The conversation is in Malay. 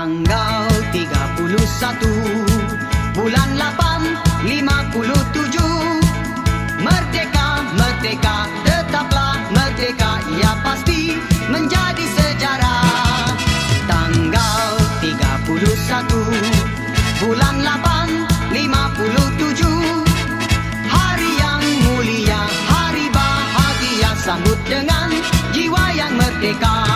Tanggal 31 bulan 8 57. Merdeka, merdeka, tetaplah merdeka, ia pasti menjadi sejarah. Tanggal 31 bulan 8 57. Hari yang mulia, hari bahagia, sambut dengan jiwa yang merdeka.